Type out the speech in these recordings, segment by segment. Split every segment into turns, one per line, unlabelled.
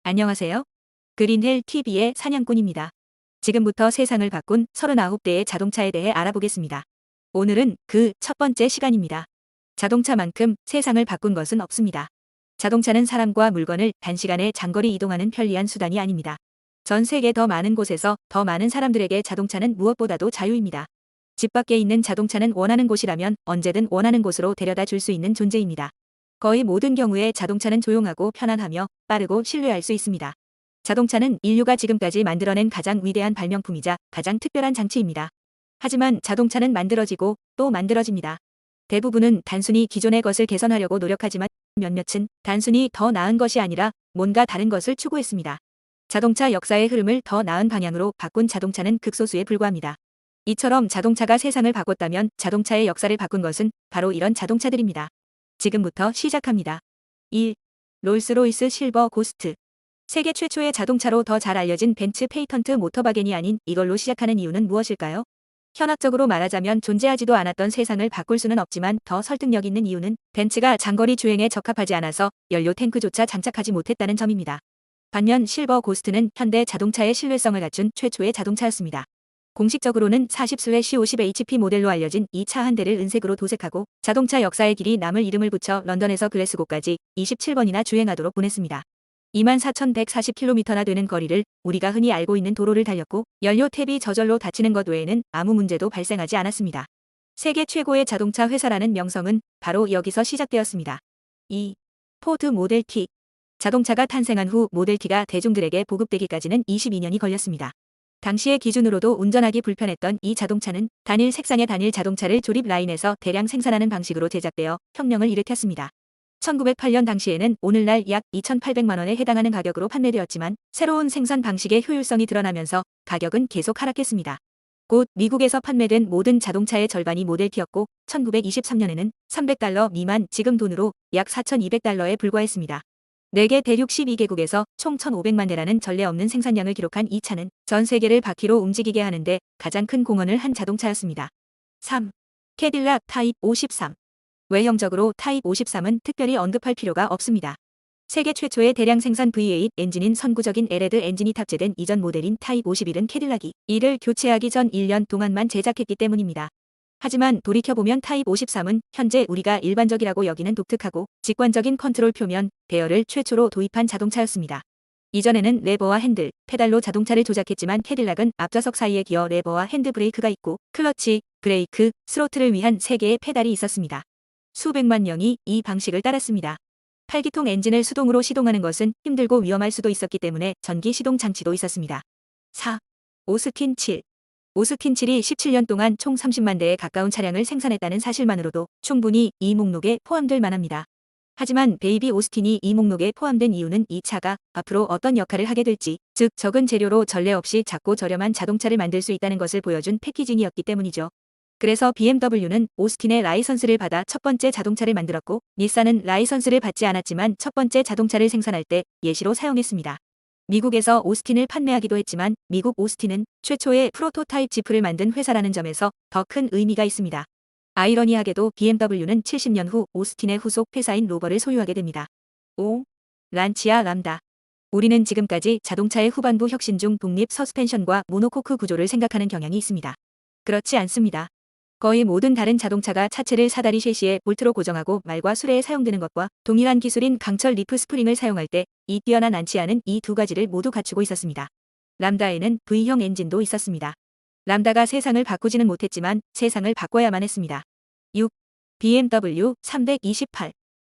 안녕하세요. 그린헬 TV의 사냥꾼입니다. 지금부터 세상을 바꾼 39대의 자동차에 대해 알아보겠습니다. 오늘은 그 첫 번째 시간입니다. 자동차만큼 세상을 바꾼 것은 없습니다. 자동차는 사람과 물건을 단시간에 장거리 이동하는 편리한 수단이 아닙니다. 전 세계 더 많은 곳에서 더 많은 사람들에게 자동차는 무엇보다도 자유입니다. 집 밖에 있는 자동차는 원하는 곳이라면 언제든 원하는 곳으로 데려다 줄 수 있는 존재입니다. 거의 모든 경우에 자동차는 조용하고 편안하며 빠르고 신뢰할 수 있습니다. 자동차는 인류가 지금까지 만들어낸 가장 위대한 발명품이자 가장 특별한 장치입니다. 하지만 자동차는 만들어지고 또 만들어집니다. 대부분은 단순히 기존의 것을 개선하려고 노력하지만 몇몇은 단순히 더 나은 것이 아니라 뭔가 다른 것을 추구했습니다. 자동차 역사의 흐름을 더 나은 방향으로 바꾼 자동차는 극소수에 불과합니다. 이처럼 자동차가 세상을 바꿨다면 자동차의 역사를 바꾼 것은 바로 이런 자동차들입니다. 지금부터 시작합니다. 1. 롤스로이스 실버 고스트. 세계 최초의 자동차로 더 잘 알려진 벤츠 페이턴트 모터바겐이 아닌 이걸로 시작하는 이유는 무엇일까요? 현학적으로 말하자면 존재하지도 않았던 세상을 바꿀 수는 없지만 더 설득력 있는 이유는 벤츠가 장거리 주행에 적합하지 않아서 연료 탱크조차 장착하지 못했다는 점입니다. 반면 실버 고스트는 현대 자동차의 신뢰성을 갖춘 최초의 자동차였습니다. 공식적으로는 40/50HP 모델로 알려진 이 차 한 대를 은색으로 도색하고 자동차 역사의 길이 남을 이름을 붙여 런던에서 글래스고까지 27번이나 주행하도록 보냈습니다. 24,140km나 되는 거리를 우리가 흔히 알고 있는 도로를 달렸고 연료 탭이 저절로 닫히는 것 외에는 아무 문제도 발생하지 않았습니다. 세계 최고의 자동차 회사라는 명성은 바로 여기서 시작되었습니다. 2. 포드 모델 T. 자동차가 탄생한 후 모델 T가 대중들에게 보급되기까지는 22년이 걸렸습니다. 당시의 기준으로도 운전하기 불편했던 이 자동차는 단일 색상의 단일 자동차를 조립 라인에서 대량 생산하는 방식으로 제작되어 혁명을 일으켰습니다. 1908년 당시에는 오늘날 약 2,800만 원에 해당하는 가격으로 판매되었지만 새로운 생산 방식의 효율성이 드러나면서 가격은 계속 하락했습니다. 곧 미국에서 판매된 모든 자동차의 절반이 모델 T였고 1923년에는 300달러 미만 지금 돈으로 약 4,200달러에 불과했습니다. 4개 대륙 12개국에서 총 1,500만 대라는 전례 없는 생산량을 기록한 이 차는 전 세계를 바퀴로 움직이게 하는데 가장 큰 공헌을 한 자동차였습니다. 3. 캐딜락 타입 53. 외형적으로 타입 53은 특별히 언급할 필요가 없습니다. 세계 최초의 대량 생산 V8 엔진인 선구적인 LED 엔진이 탑재된 이전 모델인 타입 51은 캐딜락이 이를 교체하기 전 1년 동안만 제작했기 때문입니다. 하지만 돌이켜보면 타입 53은 현재 우리가 일반적이라고 여기는 독특하고 직관적인 컨트롤 표면, 배열을 최초로 도입한 자동차였습니다. 이전에는 레버와 핸들, 페달로 자동차를 조작했지만 캐딜락은 앞좌석 사이에 기어 레버와 핸드 브레이크가 있고 클러치, 브레이크, 스로틀을 위한 3개의 페달이 있었습니다. 수백만 명이 이 방식을 따랐습니다. 8기통 엔진을 수동으로 시동하는 것은 힘들고 위험할 수도 있었기 때문에 전기 시동 장치도 있었습니다. 4. 오스틴 7. 오스틴 7이 17년 동안 총 30만 대에 가까운 차량을 생산했다는 사실만으로도 충분히 이 목록에 포함될 만합니다. 하지만 베이비 오스틴이 이 목록에 포함된 이유는 이 차가 앞으로 어떤 역할을 하게 될지, 즉 적은 재료로 전례 없이 작고 저렴한 자동차를 만들 수 있다는 것을 보여준 패키징이었기 때문이죠. 그래서 BMW는 오스틴의 라이선스를 받아 첫 번째 자동차를 만들었고 닛산은 라이선스를 받지 않았지만 첫 번째 자동차를 생산할 때 예시로 사용했습니다. 미국에서 오스틴을 판매하기도 했지만 미국 오스틴은 최초의 프로토타입 지프를 만든 회사라는 점에서 더 큰 의미가 있습니다. 아이러니하게도 BMW는 70년 후 오스틴의 후속 회사인 로버를 소유하게 됩니다. 5. 란치아 람다. 우리는 지금까지 자동차의 후반부 혁신 중 독립 서스펜션과 모노코크 구조를 생각하는 경향이 있습니다. 그렇지 않습니다. 거의 모든 다른 자동차가 차체를 사다리 셰시에 볼트로 고정하고 말과 수레에 사용되는 것과 동일한 기술인 강철 리프 스프링을 사용할 때 이 뛰어난 란치아는 이 두 가지를 모두 갖추고 있었습니다. 람다에는 V형 엔진도 있었습니다. 람다가 세상을 바꾸지는 못했지만 세상을 바꿔야만 했습니다. 6. BMW 328.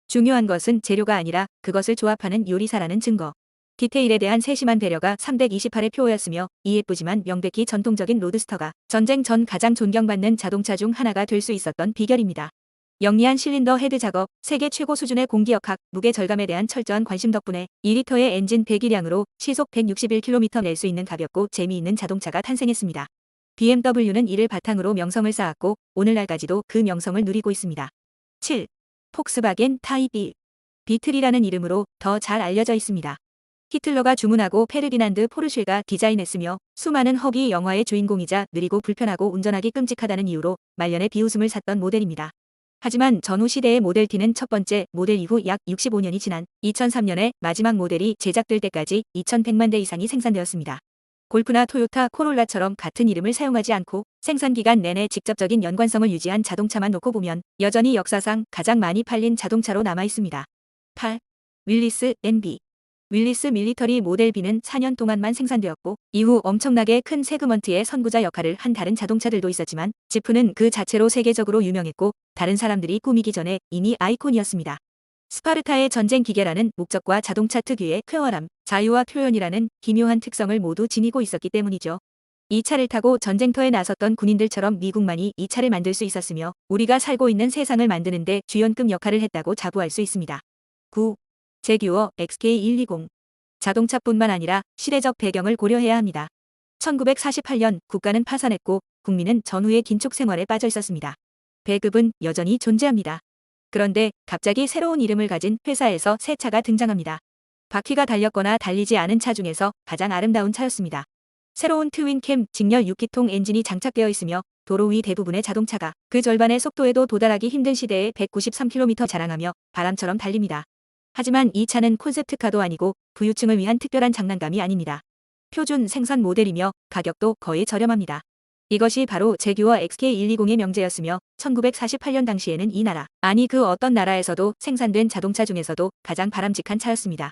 중요한 것은 재료가 아니라 그것을 조합하는 요리사라는 증거. 디테일에 대한 세심한 배려가 328의 표어였으며 이 예쁘지만 명백히 전통적인 로드스터가 전쟁 전 가장 존경받는 자동차 중 하나가 될 수 있었던 비결입니다. 영리한 실린더 헤드 작업, 세계 최고 수준의 공기역학, 무게 절감에 대한 철저한 관심 덕분에 2리터의 엔진 배기량으로 시속 161km 낼 수 있는 가볍고 재미있는 자동차가 탄생했습니다. BMW는 이를 바탕으로 명성을 쌓았고 오늘날까지도 그 명성을 누리고 있습니다. 7. 폭스바겐 타입 1. 비틀이라는 이름으로 더 잘 알려져 있습니다. 히틀러가 주문하고 페르디난드 포르쉐가 디자인했으며 수많은 허비 영화의 주인공이자 느리고 불편하고 운전하기 끔찍하다는 이유로 말년에 비웃음을 샀던 모델입니다. 하지만 전후 시대의 모델 T는 첫 번째 모델 이후 약 65년이 지난 2003년에 마지막 모델이 제작될 때까지 2100만 대 이상이 생산되었습니다. 골프나 토요타 코롤라처럼 같은 이름을 사용하지 않고 생산 기간 내내 직접적인 연관성을 유지한 자동차만 놓고 보면 여전히 역사상 가장 많이 팔린 자동차로 남아 있습니다. 8. 윌리스 MB. 윌리스 밀리터리 모델 B는 4년 동안만 생산되었고 이후 엄청나게 큰 세그먼트의 선구자 역할을 한 다른 자동차들도 있었지만 지프는 그 자체로 세계적으로 유명했고 다른 사람들이 꾸미기 전에 이미 아이콘이었습니다. 스파르타의 전쟁 기계라는 목적과 자동차 특유의 쾌활함, 자유와 표현이라는 기묘한 특성을 모두 지니고 있었기 때문이죠. 이 차를 타고 전쟁터에 나섰던 군인들처럼 미국만이 이 차를 만들 수 있었으며 우리가 살고 있는 세상을 만드는데 주연급 역할을 했다고 자부할 수 있습니다. 9. 제규어 XK120. 자동차뿐만 아니라 시대적 배경을 고려해야 합니다. 1948년 국가는 파산했고 국민은 전후의 긴축 생활에 빠져 있었습니다. 배급은 여전히 존재합니다. 그런데 갑자기 새로운 이름을 가진 회사에서 새 차가 등장합니다. 바퀴가 달렸거나 달리지 않은 차 중에서 가장 아름다운 차였습니다. 새로운 트윈캠 직렬 6기통 엔진이 장착되어 있으며 도로 위 대부분의 자동차가 그 절반의 속도에도 도달하기 힘든 시대에 193km 자랑하며 바람처럼 달립니다. 하지만 이 차는 콘셉트카도 아니고 부유층을 위한 특별한 장난감이 아닙니다. 표준 생산 모델이며 가격도 거의 저렴합니다. 이것이 바로 제규어 XK120의 명제였으며 1948년 당시에는 이 나라, 아니 그 어떤 나라에서도 생산된 자동차 중에서도 가장 바람직한 차였습니다.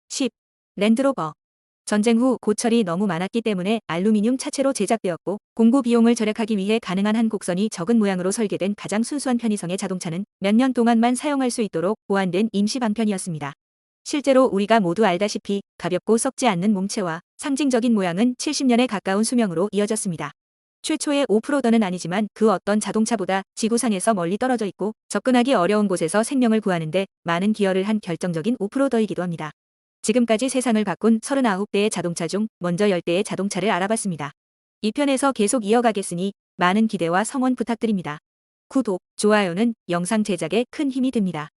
10. 랜드로버. 전쟁 후 고철이 너무 많았기 때문에 알루미늄 차체로 제작되었고 공구 비용을 절약하기 위해 가능한 한 곡선이 적은 모양으로 설계된 가장 순수한 편의성의 자동차는 몇 년 동안만 사용할 수 있도록 보완된 임시 방편이었습니다. 실제로 우리가 모두 알다시피 가볍고 썩지 않는 몸체와 상징적인 모양은 70년에 가까운 수명으로 이어졌습니다. 최초의 오프로더는 아니지만 그 어떤 자동차보다 지구상에서 멀리 떨어져 있고 접근하기 어려운 곳에서 생명을 구하는데 많은 기여를 한 결정적인 오프로더이기도 합니다. 지금까지 세상을 바꾼 39대의 자동차 중 먼저 10대의 자동차를 알아봤습니다. 2편에서 계속 이어가겠으니 많은 기대와 성원 부탁드립니다. 구독, 좋아요는 영상 제작에 큰 힘이 됩니다.